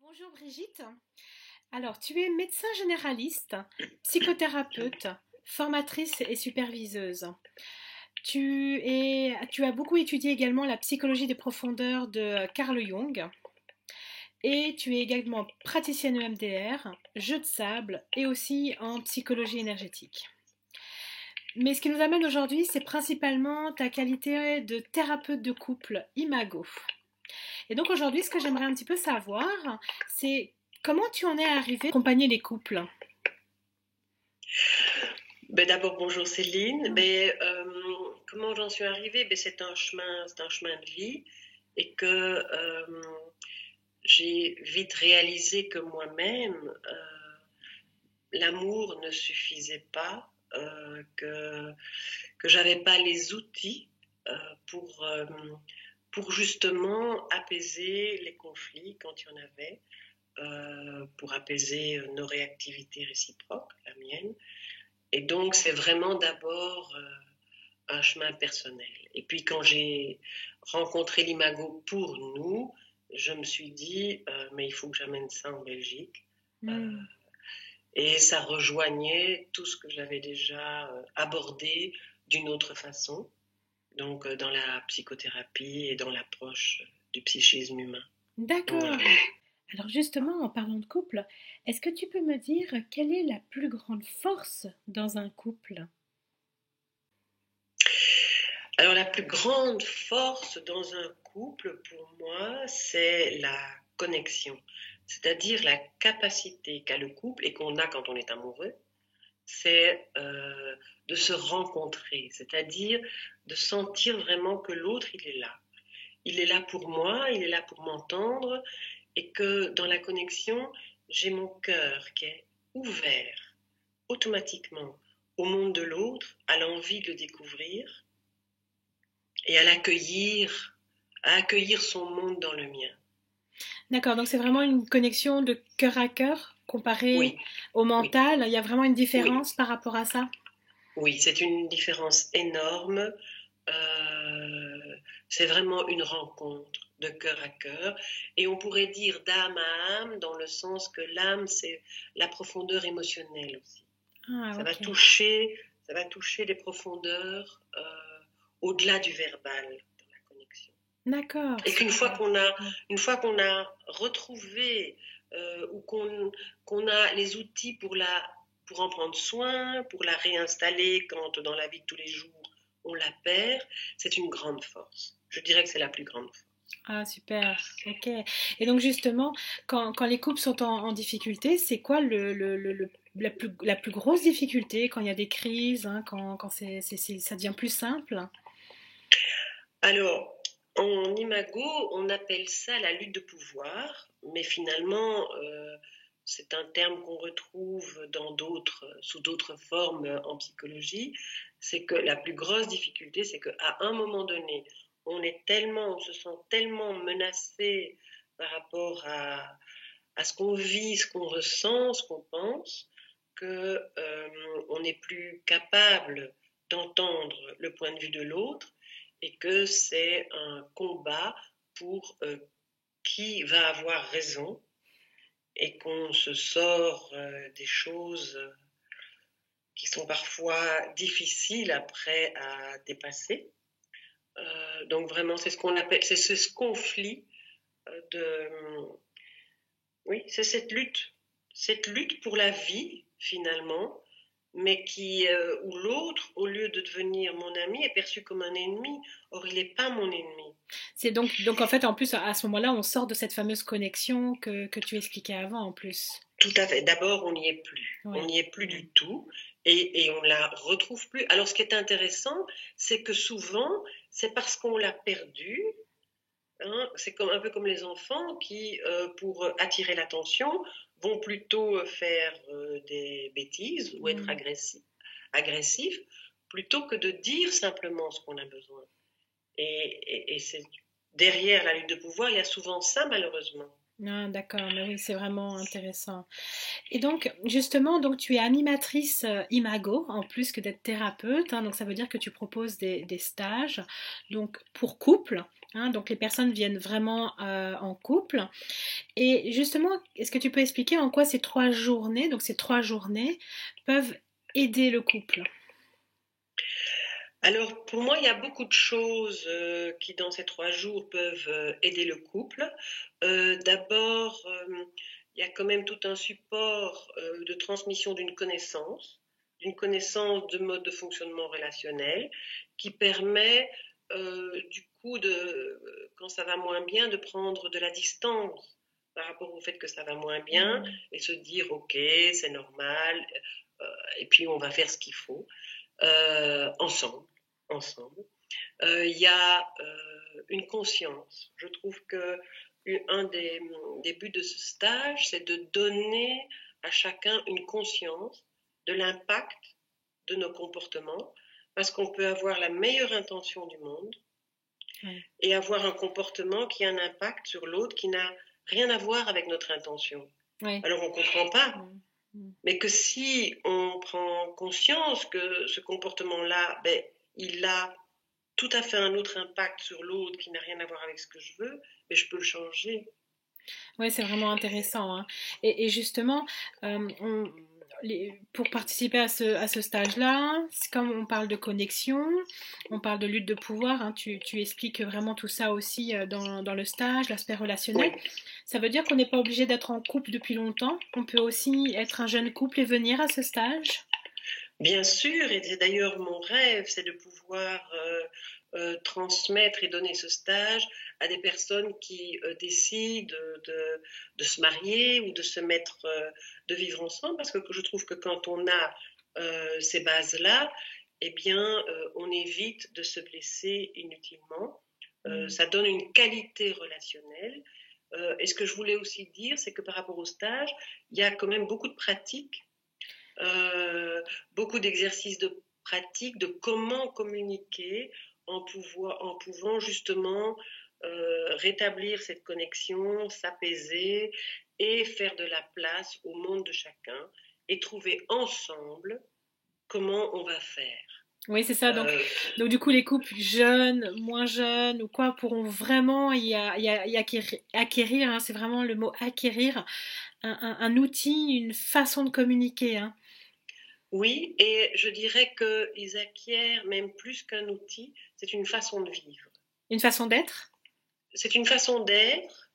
Bonjour Brigitte. Alors, tu es médecin généraliste, psychothérapeute, formatrice et superviseuse. Tu as beaucoup étudié également la psychologie des profondeurs de Carl Jung et tu es également praticienne EMDR, jeu de sable et aussi en psychologie énergétique. Mais ce qui nous amène aujourd'hui, c'est principalement ta qualité de thérapeute de couple imago. Et donc aujourd'hui, ce que j'aimerais un petit peu savoir, c'est comment tu en es arrivé à accompagner les couples. D'abord, bonjour Céline. Comment j'en suis arrivée? C'est un chemin de vie et que j'ai vite réalisé que moi-même, l'amour ne suffisait pas, que j'avais pas les outils pour justement apaiser les conflits quand il y en avait, pour apaiser nos réactivités réciproques, la mienne. Et donc, c'est vraiment d'abord un chemin personnel. Et puis, quand j'ai rencontré l'Imago pour nous, je me suis dit, mais il faut que j'amène ça en Belgique. Et ça rejoignait tout ce que j'avais déjà abordé d'une autre façon, donc dans la psychothérapie et dans l'approche du psychisme humain. D'accord. Voilà. Alors justement, en parlant de couple, est-ce que tu peux me dire quelle est la plus grande force dans un couple? Alors la plus grande force dans un couple, pour moi, c'est la connexion. C'est-à-dire la capacité qu'a le couple et qu'on a quand on est amoureux, c'est de se rencontrer, c'est-à-dire de sentir vraiment que l'autre, il est là. Il est là pour moi, il est là pour m'entendre, et que dans la connexion, j'ai mon cœur qui est ouvert automatiquement au monde de l'autre, à l'envie de le découvrir et à accueillir son monde dans le mien. D'accord, donc c'est vraiment une connexion de cœur à cœur comparée au mental. Il y a vraiment une différence par rapport à ça? Oui, c'est une différence énorme. C'est vraiment une rencontre de cœur à cœur. Et on pourrait dire d'âme à âme, dans le sens que l'âme, c'est la profondeur émotionnelle aussi. Ça va toucher des profondeurs au-delà du verbal dans la connexion. D'accord. Et qu'une fois qu'on a retrouvé ou qu'on a les outils pour en prendre soin, pour la réinstaller quand dans la vie de tous les jours on la perd, c'est une grande force. Je dirais que c'est la plus grande force. Ah, super, ok. Et donc justement, quand les couples sont en difficulté, c'est quoi la plus grosse difficulté quand il y a des crises, hein, quand ça devient plus simple? Alors, en imago, on appelle ça la lutte de pouvoir, mais finalement, c'est un terme qu'on retrouve sous d'autres formes en psychologie. C'est que la plus grosse difficulté, c'est qu'à un moment donné, on se sent tellement menacé par rapport à ce qu'on vit, ce qu'on ressent, ce qu'on pense, que on n'est plus capable d'entendre le point de vue de l'autre et que c'est un combat pour qui va avoir raison et qu'on se sort des choses qui sont parfois difficiles après à dépasser. Donc vraiment, c'est ce qu'on appelle, c'est ce conflit oui, c'est cette lutte pour la vie finalement, mais où l'autre, au lieu de devenir mon ami, est perçu comme un ennemi. Or, il n'est pas mon ennemi. C'est donc en fait, en plus, à ce moment-là, on sort de cette fameuse connexion que tu expliquais avant, en plus. Tout à fait. D'abord, on n'y est plus. Oui. On n'y est plus du tout. Et on ne la retrouve plus. Alors, ce qui est intéressant, c'est que souvent, c'est parce qu'on l'a perdue. Hein, c'est un peu comme les enfants qui, pour attirer l'attention, vont plutôt faire des bêtises ou être agressifs, plutôt que de dire simplement ce qu'on a besoin. Et c'est derrière la lutte de pouvoir, il y a souvent ça, malheureusement. Ah, d'accord, mais oui, c'est vraiment intéressant. Et donc, justement, donc tu es animatrice Imago, en plus que d'être thérapeute, hein, donc ça veut dire que tu proposes des stages donc pour couple, hein, donc les personnes viennent vraiment en couple. Et justement, est-ce que tu peux expliquer en quoi ces 3 journées, donc ces 3 journées, peuvent aider le couple? Alors, pour moi, il y a beaucoup de choses qui, dans ces 3 jours, peuvent aider le couple. D'abord, il y a quand même tout un support de transmission d'une connaissance de mode de fonctionnement relationnel, qui permet, du coup, quand ça va moins bien, de prendre de la distance par rapport au fait que ça va moins bien Mm. et se dire, OK, c'est normal, et puis on va faire ce qu'il faut ensemble. ensemble. Il y a une conscience. Je trouve que un des buts de ce stage, c'est de donner à chacun une conscience de l'impact de nos comportements, parce qu'on peut avoir la meilleure intention du monde Ouais. et avoir un comportement qui a un impact sur l'autre qui n'a rien à voir avec notre intention. Ouais. Alors on ne comprend pas, Mm. Mm. mais que si on prend conscience que ce comportement-là, ben, il a tout à fait un autre impact sur l'autre qui n'a rien à voir avec ce que je veux, mais je peux le changer. Ouais, c'est vraiment intéressant, hein. Et justement, pour participer à ce stage-là, c'est comme on parle de connexion, on parle de lutte de pouvoir, hein, tu expliques vraiment tout ça aussi dans le stage, l'aspect relationnel. Oui, Ça veut dire qu'on n'est pas obligé d'être en couple depuis longtemps, on peut aussi être un jeune couple et venir à ce stage. bien sûr, et c'est d'ailleurs mon rêve, c'est de pouvoir transmettre et donner ce stage à des personnes qui décident de se marier ou de se mettre, de vivre ensemble, parce que je trouve que quand on a ces bases-là, eh bien, on évite de se blesser inutilement. Mm. Ça donne une qualité relationnelle. Et ce que je voulais aussi dire, c'est que par rapport au stage, il y a quand même beaucoup de pratiques, euh, beaucoup d'exercices de pratique de comment communiquer en pouvant justement rétablir cette connexion, s'apaiser et faire de la place au monde de chacun et trouver ensemble comment on va faire. Oui, c'est ça. Euh, Donc du coup, les couples jeunes, moins jeunes ou quoi pourront vraiment y acquérir, hein, c'est vraiment le mot acquérir, un outil, une façon de communiquer, hein. oui, et je dirais qu'ils acquièrent même plus qu'un outil, c'est une façon de vivre. Une façon d'être. C'est une façon d'être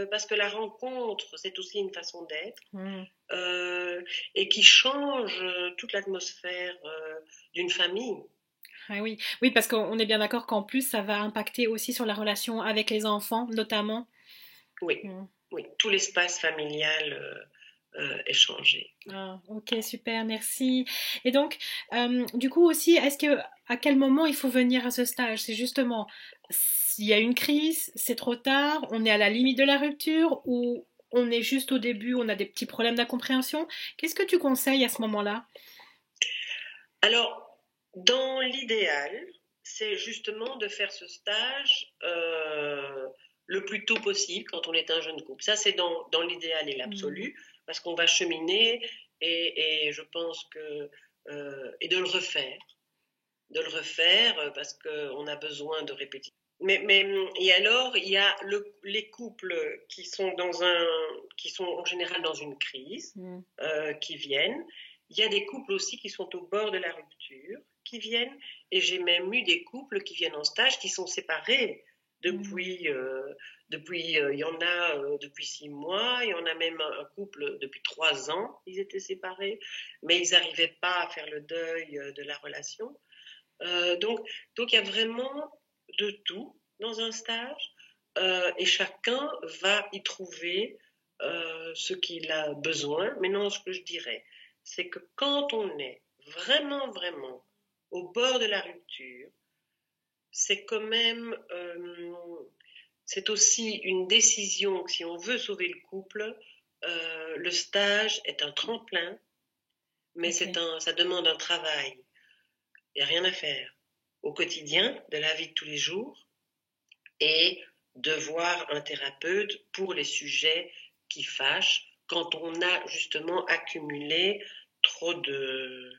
parce que la rencontre, c'est aussi une façon d'être Mm. euh, et qui change toute l'atmosphère d'une famille. Ah oui, oui, parce qu'on est bien d'accord qu'en plus, ça va impacter aussi sur la relation avec les enfants, notamment. Oui, Mm. oui, tout l'espace familial est changé. Ah, ok, super, merci. Et donc, du coup aussi, à quel moment il faut venir à ce stage? C'est justement s'il y a une crise, c'est trop tard, on est à la limite de la rupture ou on est juste au début, on a des petits problèmes d'incompréhension. Qu'est-ce que tu conseilles à ce moment-là? Alors, dans l'idéal, c'est justement de faire ce stage le plus tôt possible quand on est un jeune couple. Ça, c'est dans l'idéal et Hmm. l'absolu, parce qu'on va cheminer et je pense que et de le refaire parce qu'on a besoin de répétition. Et alors, il y a les couples qui sont en général dans une crise, Hmm. qui viennent. Il y a des couples aussi qui sont au bord de la rupture, qui viennent. Et j'ai même eu des couples qui viennent en stage, qui sont séparés Hmm. il y en a depuis 6 mois, il y en a même un couple depuis 3 ans, ils étaient séparés, mais ils n'arrivaient pas à faire le deuil de la relation. Euh, donc, donc il y a vraiment de tout dans un stage et chacun va y trouver ce qu'il a besoin. Maintenant, ce que je dirais, c'est que quand on est vraiment, vraiment au bord de la rupture, c'est quand même, c'est aussi une décision que si on veut sauver le couple, le stage est un tremplin, mais Ok. ça demande un travail. Il n'y a rien à faire au quotidien de la vie de tous les jours et de voir un thérapeute pour les sujets qui fâchent quand on a justement accumulé trop de,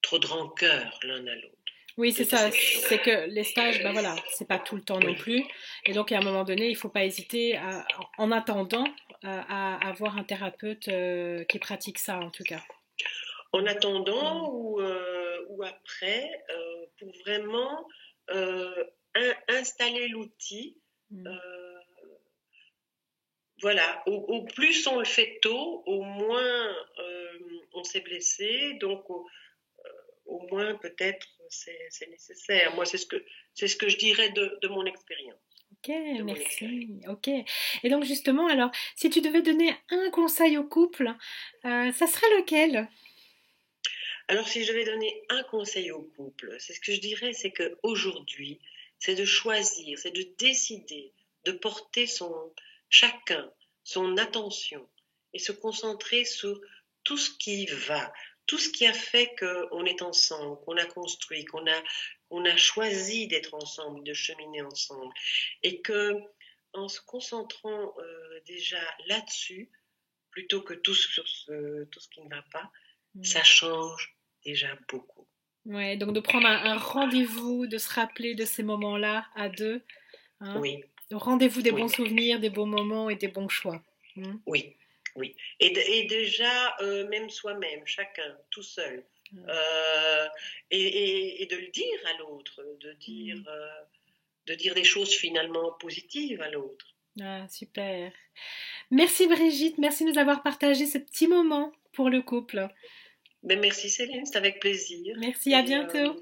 trop de rancœur l'un à l'autre, Oui, de c'est ça. déception. C'est que les stages, ben voilà, c'est pas tout le temps non Oui. plus. Et donc, à un moment donné, il faut pas hésiter, en attendant, à avoir un thérapeute qui pratique ça, en tout cas. En attendant ou après, pour vraiment installer l'outil, Mm. euh, voilà, au plus on le fait tôt, au moins on s'est blessé, donc au moins peut-être c'est nécessaire. Moi, c'est ce que je dirais de mon expérience. Ok, De mon expérience. merci. Ok. Et donc, justement, alors, si tu devais donner un conseil au couple, ça serait lequel? Alors, si je devais donner un conseil au couple, c'est ce que je dirais, c'est qu'aujourd'hui, c'est de choisir, c'est de décider de porter chacun son attention et se concentrer sur tout ce qui va, tout ce qui a fait qu'on est ensemble, qu'on a construit, qu'on a choisi d'être ensemble, de cheminer ensemble. Et que, en se concentrant déjà là-dessus, plutôt que tout ce qui ne va pas, Mm. ça change déjà beaucoup. Ouais, donc de prendre un rendez-vous, de se rappeler de ces moments-là à deux, hein. Oui, Le rendez-vous des bons oui, souvenirs, des bons moments et des bons choix. Mm. oui, oui. Et déjà, même soi-même, chacun, tout seul, euh, et de le dire à l'autre, Mm. de dire des choses finalement positives à l'autre. Ah, super. Merci Brigitte, merci de nous avoir partagé ce petit moment pour le couple. Ben merci Céline, c'est avec plaisir. Merci, à Et bientôt.